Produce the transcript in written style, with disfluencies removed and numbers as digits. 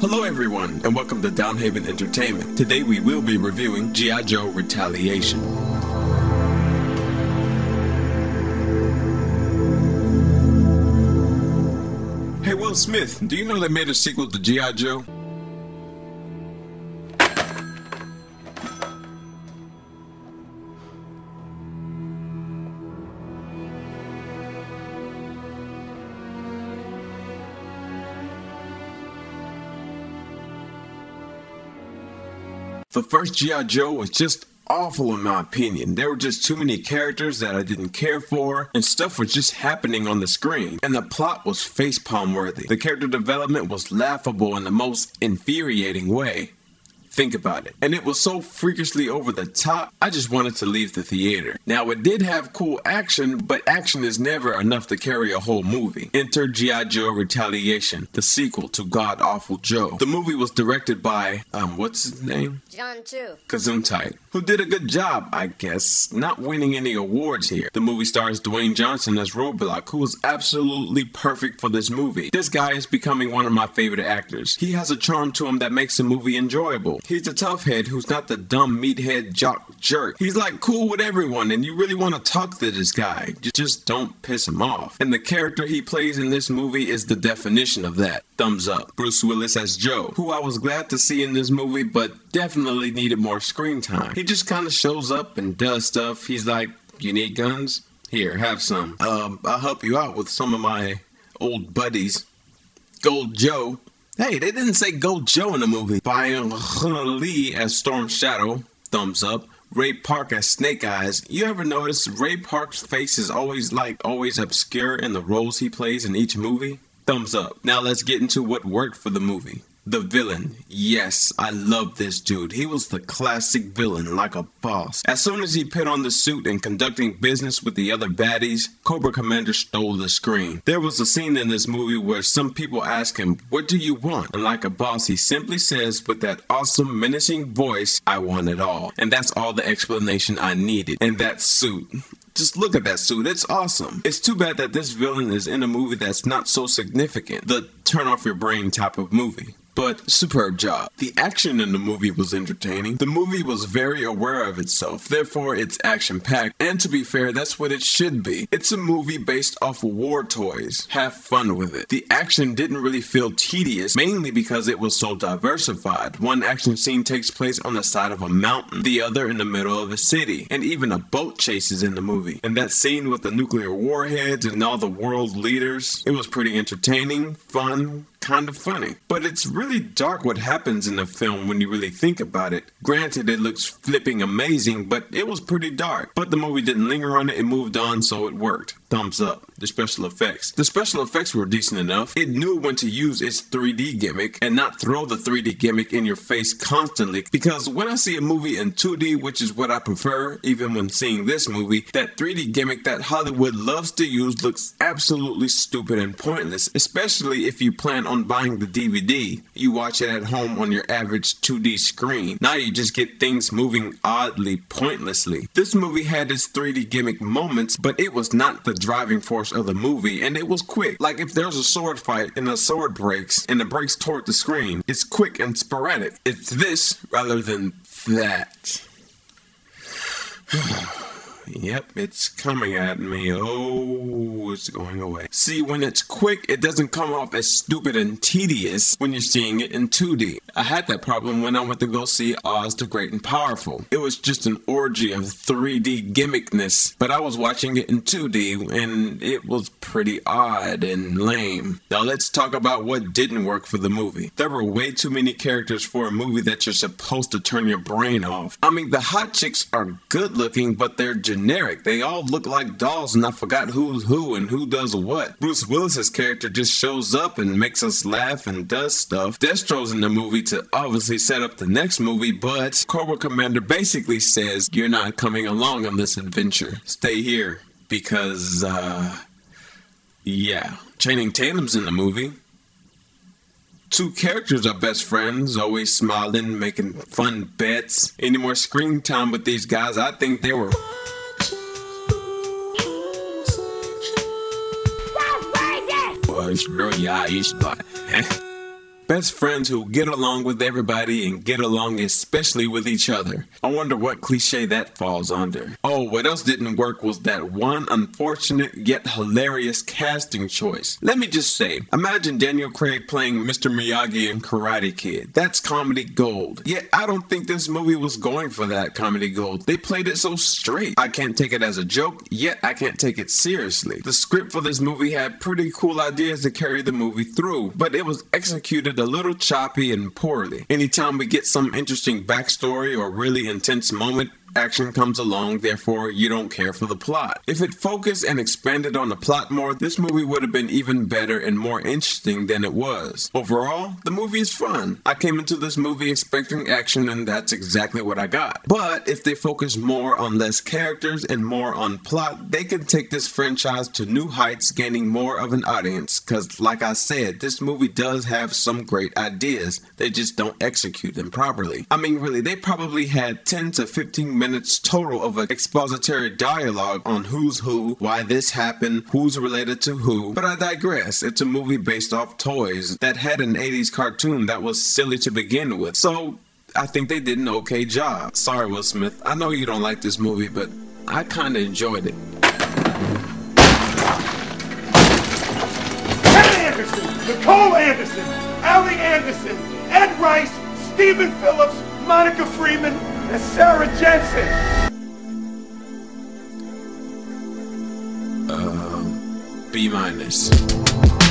Hello everyone, and welcome to Downhaven Entertainment. Today we will be reviewing G.I. Joe Retaliation. Hey Will Smith, do you know they made a sequel to G.I. Joe? The first G.I. Joe was just awful in my opinion. There were just too many characters that I didn't care for, and stuff was just happening on the screen. And the plot was facepalm worthy. The character development was laughable in the most infuriating way. Think about it. And it was so freakishly over the top, I just wanted to leave the theater. Now it did have cool action, but action is never enough to carry a whole movie. Enter G.I. Joe Retaliation, the sequel to God Awful Joe. The movie was directed by, what's his name? Jon M, Gesundheit, who did a good job, I guess, not winning any awards here. The movie stars Dwayne Johnson as Roadblock, who was absolutely perfect for this movie. This guy is becoming one of my favorite actors. He has a charm to him that makes the movie enjoyable. He's a tough head who's not the dumb meathead jock jerk. He's like cool with everyone and you really want to talk to this guy. Just don't piss him off. And the character he plays in this movie is the definition of that. Thumbs up. Bruce Willis as Joe, who I was glad to see in this movie but definitely needed more screen time. He just kind of shows up and does stuff. He's like, you need guns? Here, have some. I'll help you out with some of my old buddies. Gold Joe. Hey, they didn't say Gold Joe in the movie. Byung-hun Lee as Storm Shadow. Thumbs up. Ray Park as Snake Eyes. You ever notice Ray Park's face is always obscure in the roles he plays in each movie? Thumbs up. Now let's get into what worked for the movie. The villain. Yes, I love this dude. He was the classic villain, like a boss. As soon as he put on the suit and conducting business with the other baddies, Cobra Commander stole the screen. There was a scene in this movie where some people ask him, what do you want? And like a boss, he simply says with that awesome menacing voice, I want it all. And that's all the explanation I needed. And that suit. Just look at that suit, it's awesome. It's too bad that this villain is in a movie that's not so significant. The turn off your brain type of movie. But superb job. The action in the movie was entertaining. The movie was very aware of itself, therefore it's action-packed. And to be fair, that's what it should be. It's a movie based off of war toys. Have fun with it. The action didn't really feel tedious, mainly because it was so diversified. One action scene takes place on the side of a mountain, the other in the middle of a city, and even a boat chases in the movie. And that scene with the nuclear warheads and all the world leaders, it was pretty entertaining, fun, kind of funny. But it's really dark what happens in the film when you really think about it. Granted, it looks flipping amazing, but it was pretty dark. But the movie didn't linger on it, it moved on, so it worked. Thumbs up. The special effects. The special effects were decent enough. It knew when to use its 3D gimmick and not throw the 3D gimmick in your face constantly. Because when I see a movie in 2D, which is what I prefer, even when seeing this movie, that 3D gimmick that Hollywood loves to use looks absolutely stupid and pointless, especially if you plan on buying the DVD. You watch it at home on your average 2D screen. Now you just get things moving oddly, pointlessly. This movie had its 3D gimmick moments, but it was not the driving force of the movie, and it was quick. Like if there's a sword fight and a sword breaks and it breaks toward the screen, it's quick and sporadic. It's this rather than that. Yep, it's coming at me. Oh, it's going away. See, when it's quick, it doesn't come off as stupid and tedious when you're seeing it in 2D. I had that problem when I went to go see Oz the Great and Powerful. It was just an orgy of 3D gimmickness, but I was watching it in 2D and it was pretty odd and lame. Now let's talk about what didn't work for the movie. There were way too many characters for a movie that you're supposed to turn your brain off. I mean, the hot chicks are good looking, but they're generic. They all look like dolls and I forgot who's who and who does what. Bruce Willis's character just shows up and makes us laugh and does stuff. Destro's in the movie to obviously set up the next movie, but Cobra Commander basically says, you're not coming along on this adventure. Stay here because, yeah. Channing Tatum's in the movie. Two characters are best friends, always smiling, making fun bets. Any more screen time with these guys, I think they were... Well, it's really, yeah, it's like... Best friends who get along with everybody and get along especially with each other. I wonder what cliche that falls under. Oh, what else didn't work was that one unfortunate yet hilarious casting choice. Let me just say, imagine Daniel Craig playing Mr. Miyagi in Karate Kid. That's comedy gold. Yet I don't think this movie was going for that comedy gold. They played it so straight. I can't take it as a joke, yet I can't take it seriously. The script for this movie had pretty cool ideas to carry the movie through, but it was executed a little choppy and poorly. Anytime we get some interesting backstory or really intense moment, action comes along, therefore you don't care for the plot. If it focused and expanded on the plot more, this movie would have been even better and more interesting than it was. Overall, the movie is fun. I came into this movie expecting action and that's exactly what I got. But if they focus more on less characters and more on plot, they can take this franchise to new heights, gaining more of an audience. Cause like I said, this movie does have some great ideas. They just don't execute them properly. I mean really, they probably had 10 to 15 minutes total of expository dialogue on who's who, why this happened, who's related to who. But I digress. It's a movie based off toys that had an 80s cartoon that was silly to begin with. So I think they did an okay job. Sorry, Will Smith. I know you don't like this movie, but I kinda enjoyed it. Ted Anderson, Nicole Anderson, Allie Anderson, Ed Rice, Stephen Phillips, Monica Freeman, and Sarah Jensen. B-.